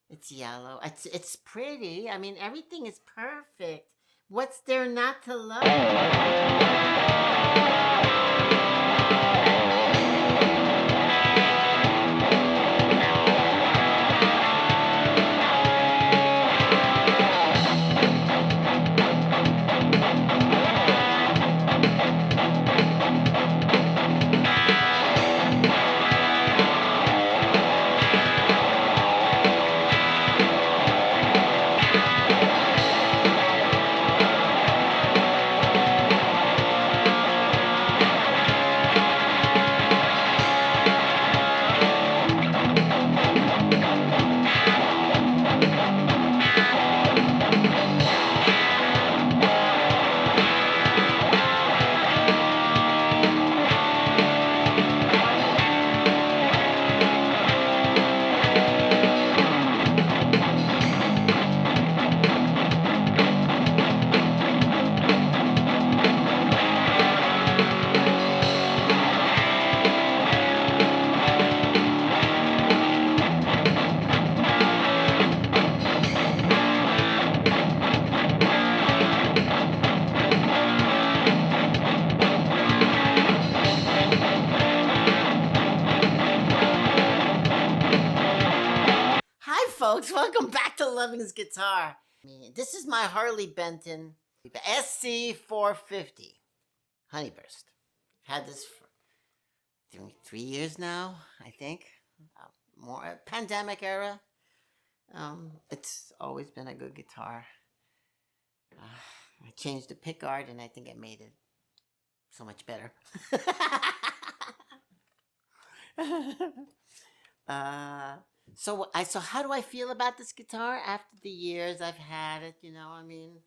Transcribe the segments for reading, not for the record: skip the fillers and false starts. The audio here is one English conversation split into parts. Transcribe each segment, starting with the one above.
It's yellow. It's pretty. I mean, everything is perfect. What's there not to love? Hi, folks. Welcome back to Loving's Guitar. This is my Harley Benton SC450 Honeyburst. I've had this for 3 years now, I think. More pandemic era. It's always been a good guitar. I changed the pickguard, and I think I made it so much better. So how do I feel about this guitar after the years I've had it? I mean,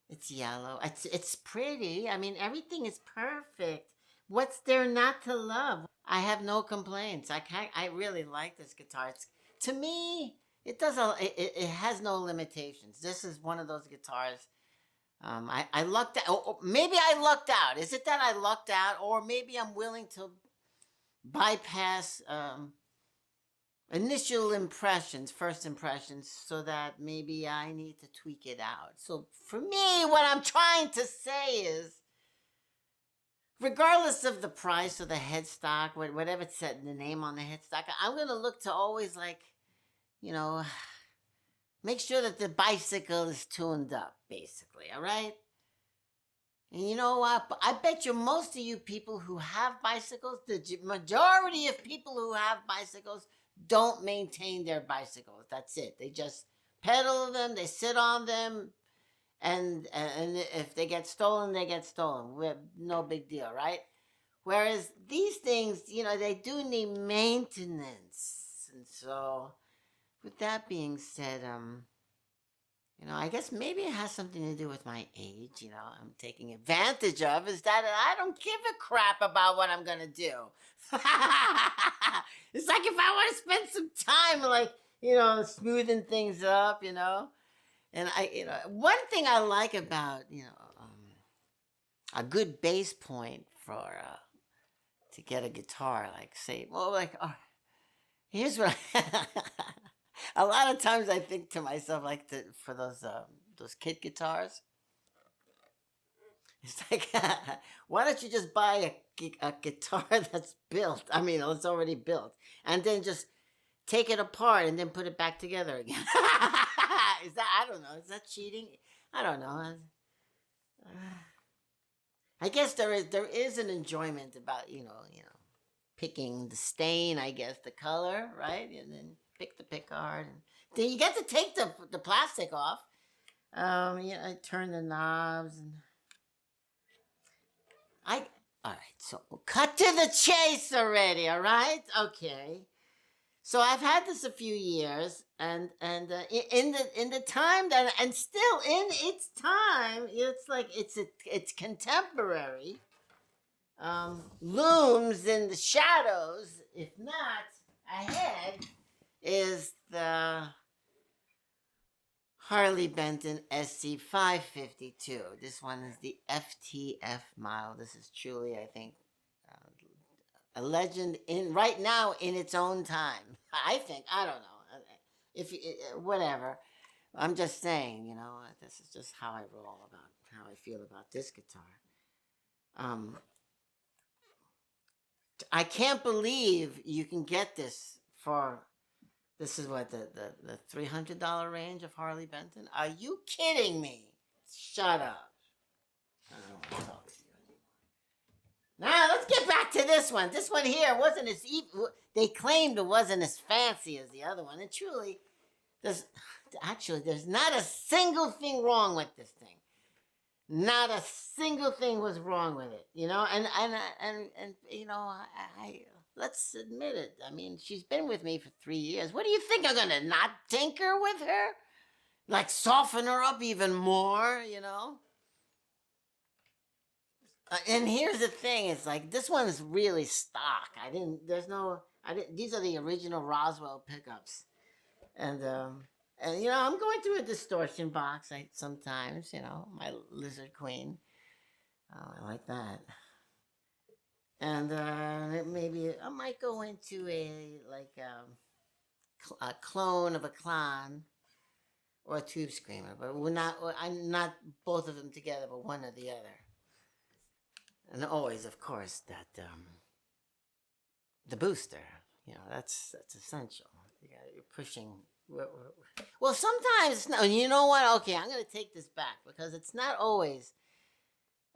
it's yellow. It's pretty. I mean, everything is perfect. What's there not to love? I have no complaints. I really like this guitar. To me, it has no limitations. This is one of those guitars. I lucked out. Maybe I lucked out. Is it that I lucked out, or maybe I'm willing to bypass initial impressions, first impressions, so that maybe I need to tweak it out. So for me, what I'm trying to say is, regardless of the price or the headstock, whatever it said, the name on the headstock, I'm going to look to always you know, make sure that the bicycle is tuned up, basically, all right? And you know what? I bet you most of you people who have bicycles, the majority of people who have bicycles don't maintain their bicycles. That's it. They just pedal them, they sit on them, and if they get stolen, they get stolen. No big deal, right? Whereas these things, they do need maintenance. And so, with that being said, I guess maybe it has something to do with my age, I'm taking advantage of, is that I don't give a crap about what I'm going to do. It's like if I want to spend some time, smoothing things up, and one thing I like about, a good bass point to get a guitar, here's what a lot of times I think to myself, for those kit guitars, it's like, why don't you just buy a guitar that's built? I mean, it's already built, and then just take it apart and then put it back together again. I don't know. Is that cheating? I don't know. I guess there is an enjoyment about picking the stain. I guess the color, right, and then pick the pickguard, and then you get to take the plastic off. I turn the knobs, and all right. So we'll cut to the chase already. All right, okay. So I've had this a few years, and in the time that, and still in its time, it's contemporary. Looms in the shadows, if not ahead, is the Harley Benton SC552. This one is the FTF model. This is truly, I think, a legend right now in its own time. I think. I don't know. if whatever. I'm just saying, you know, this is just how I roll about how I feel about this guitar. Um, I can't believe you can get this for. This is what the $300 range of Harley Benton. Are you kidding me? Shut up. I don't want to talk to you anymore. Now let's get back to this one. This one here wasn't as they claimed it wasn't as fancy as the other one, and truly, there's not a single thing wrong with this thing. Not a single thing was wrong with it, you know. And you know, I let's admit it. I mean, she's been with me for 3 years. What do you think? I'm gonna not tinker with her, like soften her up even more, you know? And here's the thing: it's like this one's really stock. I didn't. There's no. I didn't. These are the original Roswell pickups, and you know, I'm going through a distortion box. Sometimes, you know, my Lizard Queen. Oh, I like that. And maybe I might go into a clone of a clon or a tube screamer, but we're not. I'm not both of them together, but one or the other. And always, of course, that the booster. You know, that's essential. You're pushing. Well, sometimes no. You know what? Okay, I'm gonna take this back because it's not always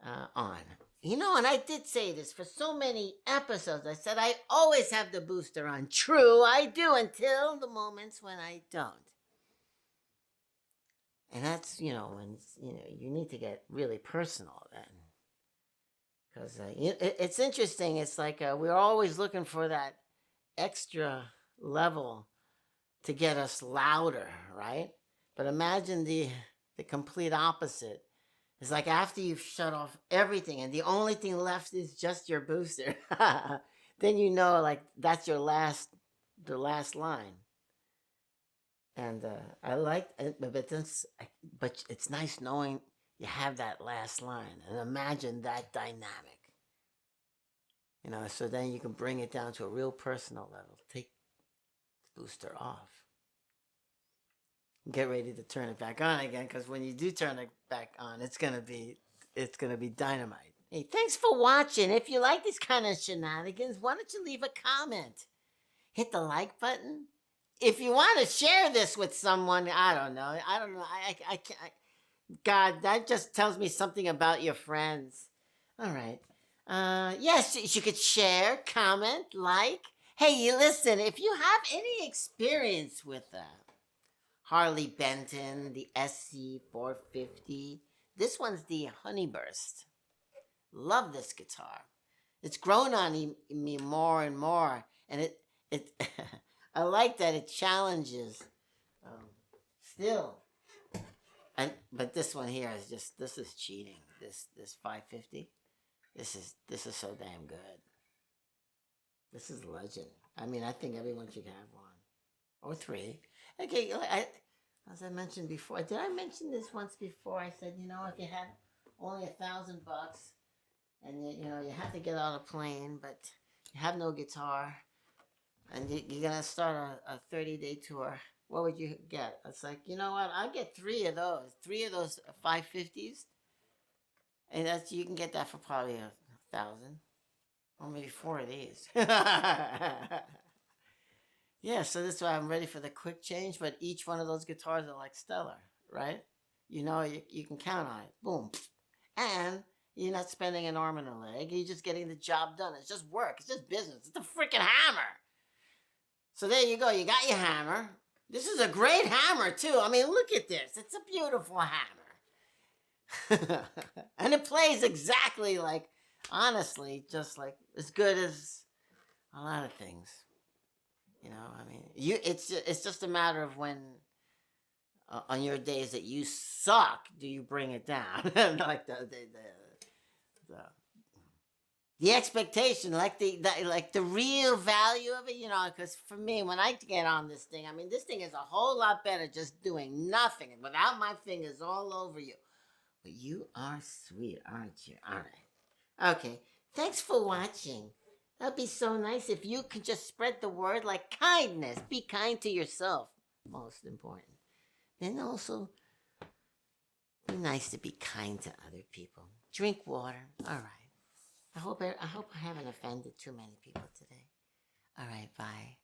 on. You know, and I did say this for so many episodes. I said I always have the booster on. True, I do until the moments when I don't. And that's, you know, when you know you need to get really personal then. Because it's interesting. It's like we're always looking for that extra level to get us louder, right? But imagine the complete opposite. It's like after you've shut off everything and the only thing left is just your booster. Then you know, like that's the last line. And I like it, but it's nice knowing you have that last line and imagine that dynamic. You know, so then you can bring it down to a real personal level. Take the booster off. Get ready to turn it back on again, because when you do turn it back on, it's gonna be dynamite. Hey, thanks for watching. If you like these kind of shenanigans, why don't you leave a comment? Hit the like button. If you want to share this with someone, I don't know. I can't. God, that just tells me something about your friends. All right. Yes, you could share, comment, like. Hey, you listen. If you have any experience with Harley Benton, the SC450. This one's the Honeyburst. Love this guitar. It's grown on me more and more, and it I like that it challenges. Still, but this one here is this is cheating. This 550. This is so damn good. This is legend. I mean, I think everyone should have one or three. Okay, as I mentioned before, did I mention this once before? I said, you know, if you had only $1,000 and you know you have to get on a plane, but you have no guitar, and you're gonna start a 30-day tour, what would you get? It's like, you know what? I'll get three of those 550s, and you can get that for probably 1,000, or maybe 4 of these. Yeah, so that's why I'm ready for the quick change, but each one of those guitars are like stellar, right? You know, you can count on it. Boom. And you're not spending an arm and a leg. You're just getting the job done. It's just work. It's just business. It's a freaking hammer. So there you go. You got your hammer. This is a great hammer, too. I mean, look at this. It's a beautiful hammer. And it plays exactly like, honestly, just like as good as a lot of things. You know, I mean, it's just a matter of when, on your days that you suck, do you bring it down? Like the expectation, like the real value of it, you know. Because for me, when I get on this thing, I mean, this thing is a whole lot better just doing nothing without my fingers all over you. But you are sweet, aren't you? All right. Okay. Thanks for watching. That'd be so nice if you could just spread the word like kindness. Be kind to yourself. most important. Then also, be nice to be kind to other people. Drink water. All right. I hope I haven't offended too many people today. All right, bye.